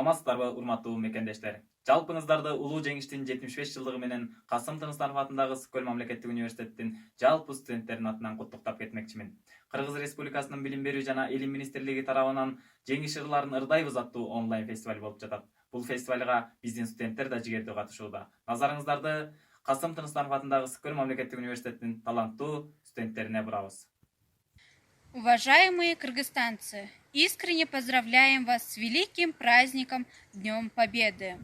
Саламатсыздарбы, урматтуу мекендештер. Жалпыңыздарды улуу жеңиштин 75 жылдыгы менен Касым Тыныстаров атындагы Скөл мамлекеттик университеттин жалпы студенттеринин атынан куттуктап кетмекчимин. Кыргыз Республикасынын Билим берүү жана Илим министрлиги тарабынан Жеңиш ырларын ырдайбыз аттуу онлайн фестиваль болуп жатат. Бул фестивалга биздин студенттер да жигердүү катышууда. Назарыңыздарды Касым Тыныстаров атындагы Скөл мамлекеттик университеттин таланттуу студенттерине бурабыз. Уважаемые кыргызстанцы, искренне поздравляем вас с великим праздником Днем Победы.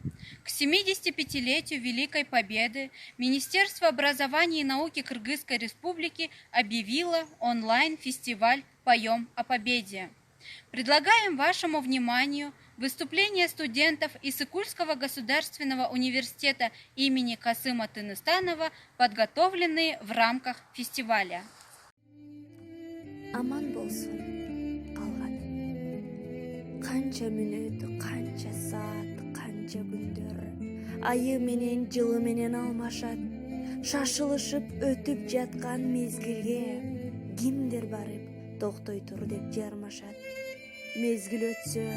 К 75-летию Великой Победы Министерство образования и науки Кыргызской Республики объявило онлайн-фестиваль «Поем о Победе». Предлагаем вашему вниманию выступления студентов Иссыкульского государственного университета имени Касыма Тыныстанова, подготовленные в рамках фестиваля. Аман болсун калган. Канча мүнөт, канча саат, канча күндөр айы менен жылы менен алмашат. Шашылышып өтүп жаткан мезгилге кимдер барып токтой тур деп жармашат. Мезгил өтсө,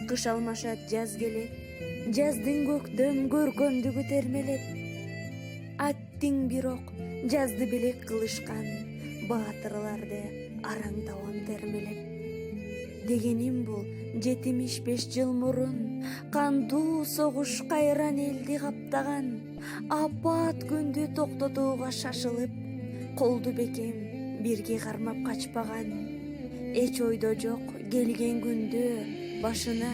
кыш алмашат, жаз келет. Жаздын көктөм көркөмдүгү термелет. Аттиң бирок жазды белек кылышкан баатырларды араң таван термелеп. Дегеним бул 75 жыл мурун кандуу согуш кайран элди каптаган, апат күндү токтотууга шашылып, колду бекем бирге кармап качпаган. Эч ойдо жок келген күндү башына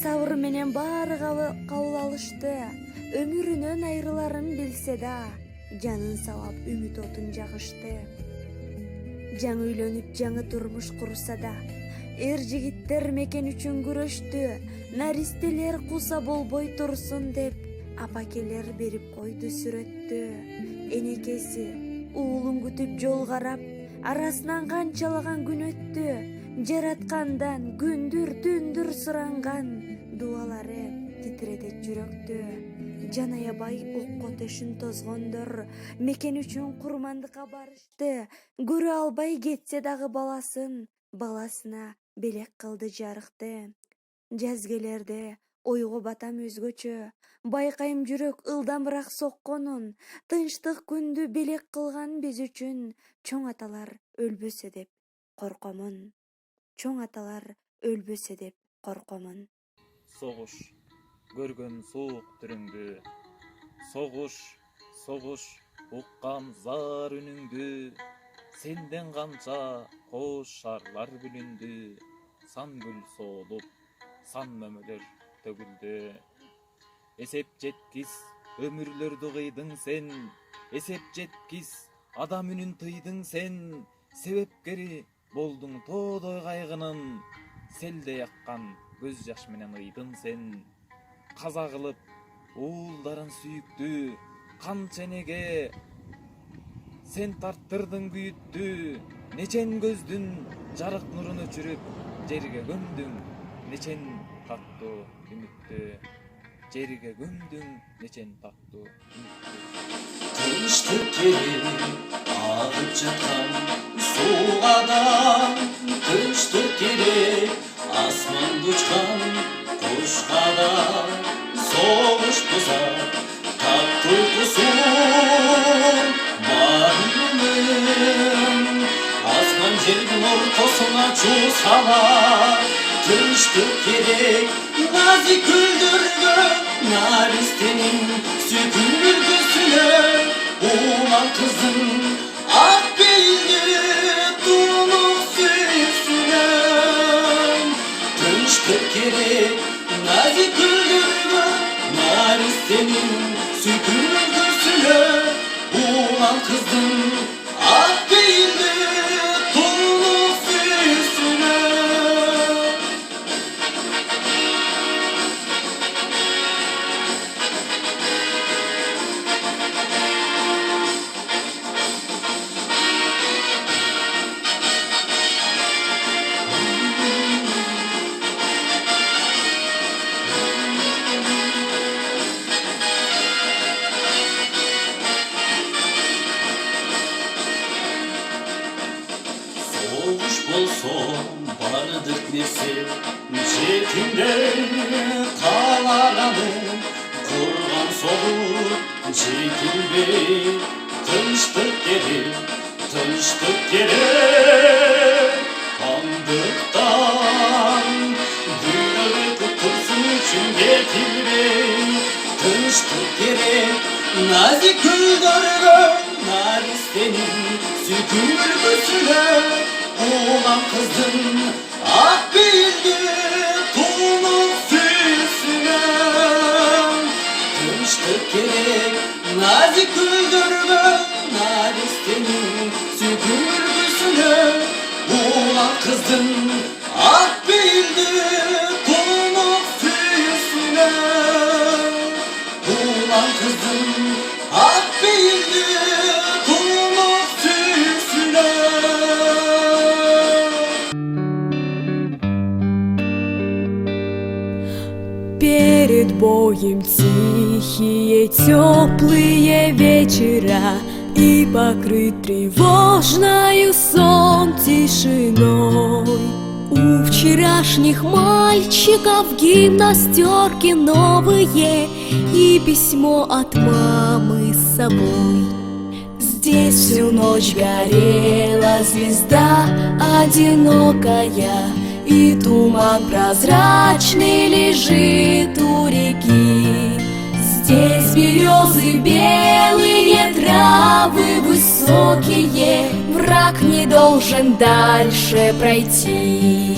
сабыр менен баары кабыл алышты. Өмүрүнөн айрыларын билсе да, жанын сабап үмүт отун жагышты. Жаңы үйлөнүп, жаңы турмуш курса да, жигиттер мекен үчүн күрөштү. Наристелер куса болбой турсун деп, апакелер берип койду сүрөттү. Энекеси уулун күтүп жол карап, арасынан канчалаган күн өттү. Жараткандан күндүр түндүр суранган, дуалары титиретет жүрөктү. Жан аябай окко төшүн тозгондор мекен үчүн курмандыкка барышты. Көрө албай кетсе дагы баласына белек кылды жарыкты. Жаз келерде ойго батам өзгөчө, байкайм жүрөк ылдамыраак сокконун. Тынчтык күндү белек кылган биз үчүн, чоң аталар өлбөсө деп коркомун. Чоң аталар өлбөсө деп коркомун. Согуш көргөн суук түрүңдү, согуш уккам зар үнүңдү. Сенден канча кош шарлар бүлүндү, сан гүл соолуп, сан мөмөлөр төгүлдү. Эсеп жеткис өмүрлөрдү кыйдың сен, эсеп жеткис адам үнүн тыйдың сен. Себепкери болдуң тоодой кайгынын, селде яккан көз жаш менен ыйдың сен. Каза кылып уулдарын сүйүктүү, канча энеге сен тарттырдың күйүттү. Нечен көздүн жарык нурун өчүрүп, жерге көмдүң нечен таттуу үмүттү. Жерге көмдүң нечен таттуу үмүттү. Тынчтык керек агып жаткан суугадан, тынчтык керек асманды учкан кушкадан. Согуш бузат таттуу уйкусун баарынын, асман жердин ортосуна чуу салат. Тынчтык керек назик гүлдөргө, наристенин сүйкүн үлгүсүнө. Ууман кыздын ак пейилди тунук сүйүүсүнө. Тынчтык керек назик гүлдөргө, наристенин сүйкүн үлгүсүнө. Ууман кыздын ак пейилди тунук сүйүүсүнө. болсом бардык нерсе жетимде каларанын курган соғып жетилбей тынчтык керек андыктан дүйнөгө турсун үчүн жетилбей тынчтык керек назик гүлдөргө наристенин сүйкүм үлгүсүнө улам кыздын ак бийилди тунук сүйүүсүнө тынчтык керек назик гүлдөргө наристенин сүйкүм үлгүсүнө улам кыздын ак бийилди тунук сүйүүсүнө улам кыздын ак бийилди тунук сүйүүсүнө. Перед боем тихие, теплые вечера и покрыт тревожною сон тишиной. У вчерашних мальчиков гимнастерки новые и письмо от мамы с собой. Здесь всю ночь горела звезда одинокая, и туман прозрачный лежит у реки. Здесь березы белые, травы высокие, враг не должен дальше пройти.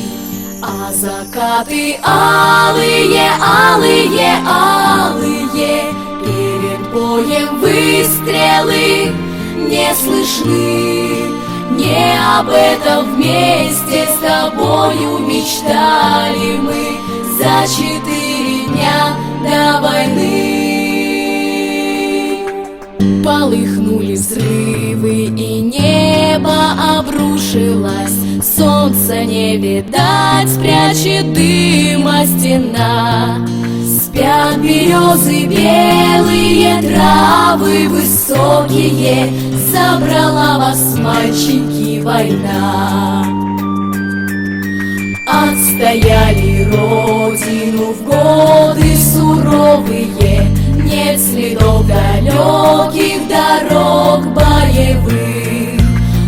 А закаты алые, алые, алые, перед боем выстрелы не слышны. Не об этом вместе с тобою мечтали мы за 4 дня до войны. Полыхнули взрывы, и небо обрушилось. Солнца не видать, спрячет дыма стена. Спят березы белые, травы высокие, забрала вас, мальчики, война. Отстояли родину в годы суровые, нет следов далеких дорог боевых.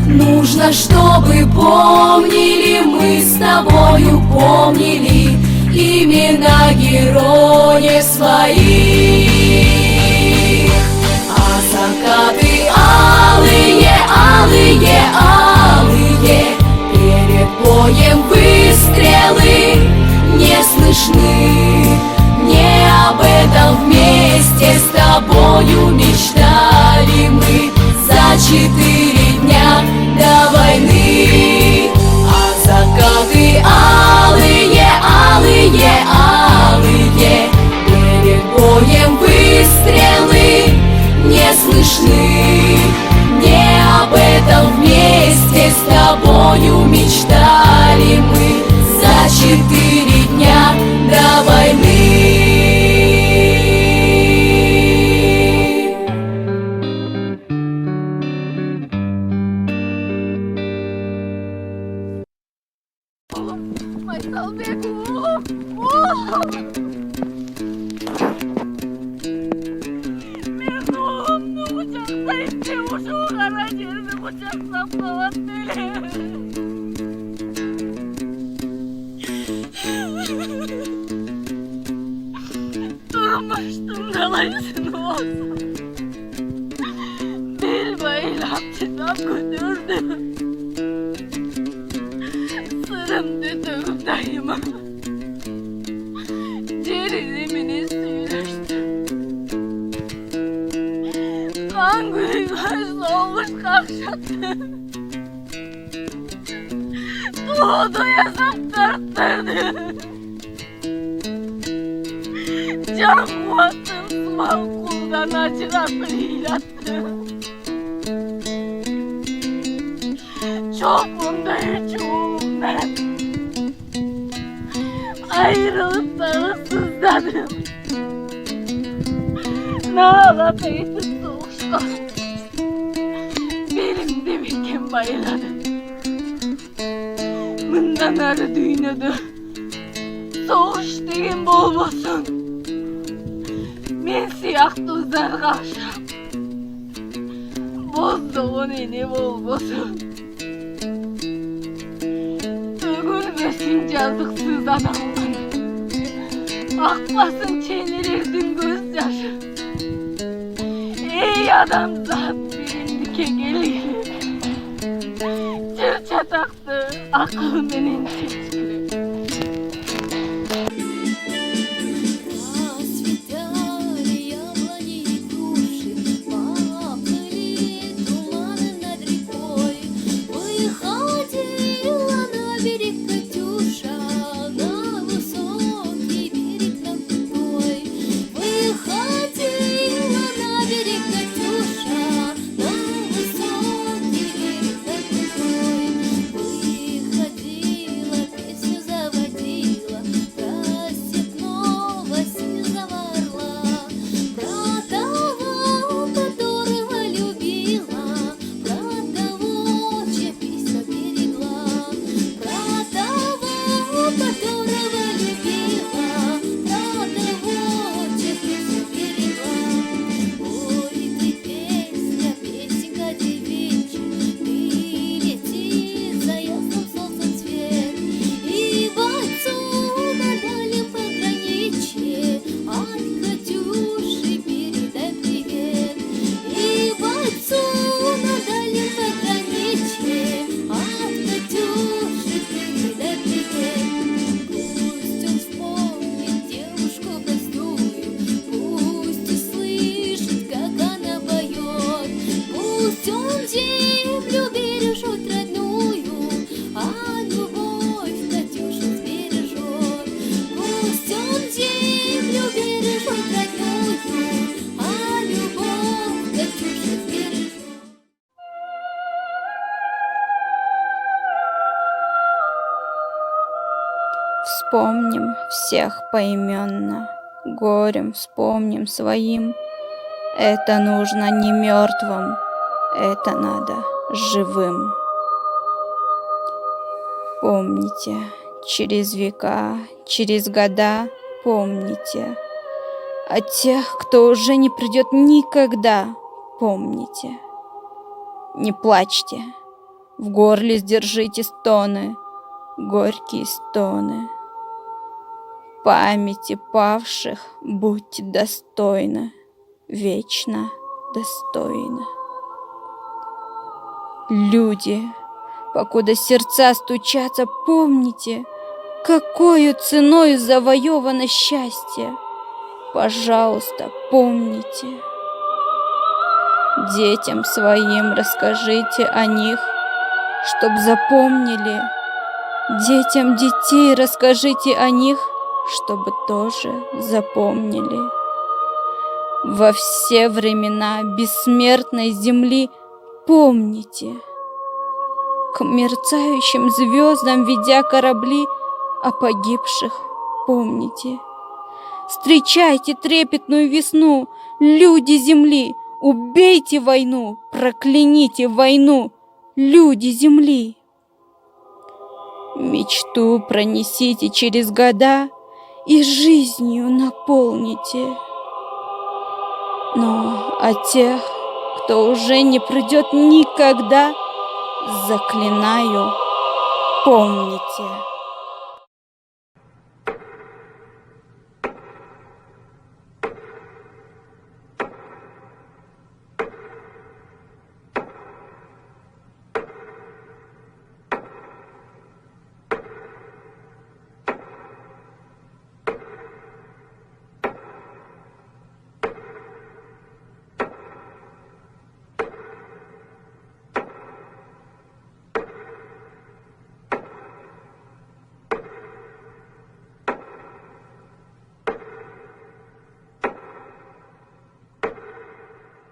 Нужно, чтобы помнили мы с тобою, помнили имена героев своих. А закаты алые, алые, алые, перед боем выстрелы не слышны. Не об этом вместе с тобою мечтали мы за 4 дня до войны. А закаты алые, алые, алые, перед боем выстрелы не слышны. Не об этом вместе с тобою мечтали мы за 4 дня до войны. Майсалбек, oğlum! Benim oğlumdu kucaklayıp şu kara yerini kucaklap kalan deli. Durmuştum dalaysın olsun. Bir bayılam çıtan götürdüm. Sırım düdüğüm dayıma. Ceridimini sürüştüm. Kan gülmez olmuş kakşattı. Doğdu yazıp dörttürdü. Can kuatım sual kuldan acıratır ilattı. Çok bunda hiç oğlum ben. Ayrılıp dağılsızladım. Nağlataydı soğuşta. Benim demirken bayıladı. жанары дүйнөдө согуш деген болбосун. Мен сыяктуудар кашап боздогон эне болбосун. Төгүлбөсүн жазыксыз адамдын, акпасын ченерердин көз жашы. Эй адамзат, бириндикке келгиле, жыр чатакты акыл менен чечкиле. Расцветали яблони и груши, поплыли туманы над рекой. Выходила на берег Катюша, на высокий берег на крутой. Выходила на берег Катюша, на высокий берег на крутой. Выходила, песню заводила про степного сизого орла, про того, которого любила, про того, чья песня берегла, про того, которого любила, про того, чья песня берегла. Ой, ты песня, песенка девичья, ты лети за ясным солнцем цвет, и бойцу на дальнем пограничье от Катюши передай привет. И бойцу на дальнем пограничье от Катюши передай привет. Пусть он вспомнит девушку простую, пусть услышит, как она поет. Пусть он землю бережет родную, а любовь Катюша сбережет. Пусть он землю бережет родную, а любовь Катюша сбережет. Вспомним всех поименно, горем вспомним своим. Это нужно не мертвым, это надо живым. Помните, через века, через года, помните. О тех, кто уже не придет никогда, помните. Не плачьте, в горле сдержите стоны, горькие стоны. Памяти павших будьте достойны, вечно достойны. Люди, покуда сердца стучатся, помните, какою ценою завоевано счастье. Пожалуйста, помните. Детям своим расскажите о них, чтоб запомнили. Детям детей расскажите о них, чтобы тоже запомнили. Во все времена бессмертной земли помните. К мерцающим звездам ведя корабли, о погибших помните. Встречайте трепетную весну, люди земли, убейте войну, прокляните войну, люди земли. Мечту пронесите через года и жизнью наполните. Но о тех, кто уже не придет никогда, заклинаю, помните.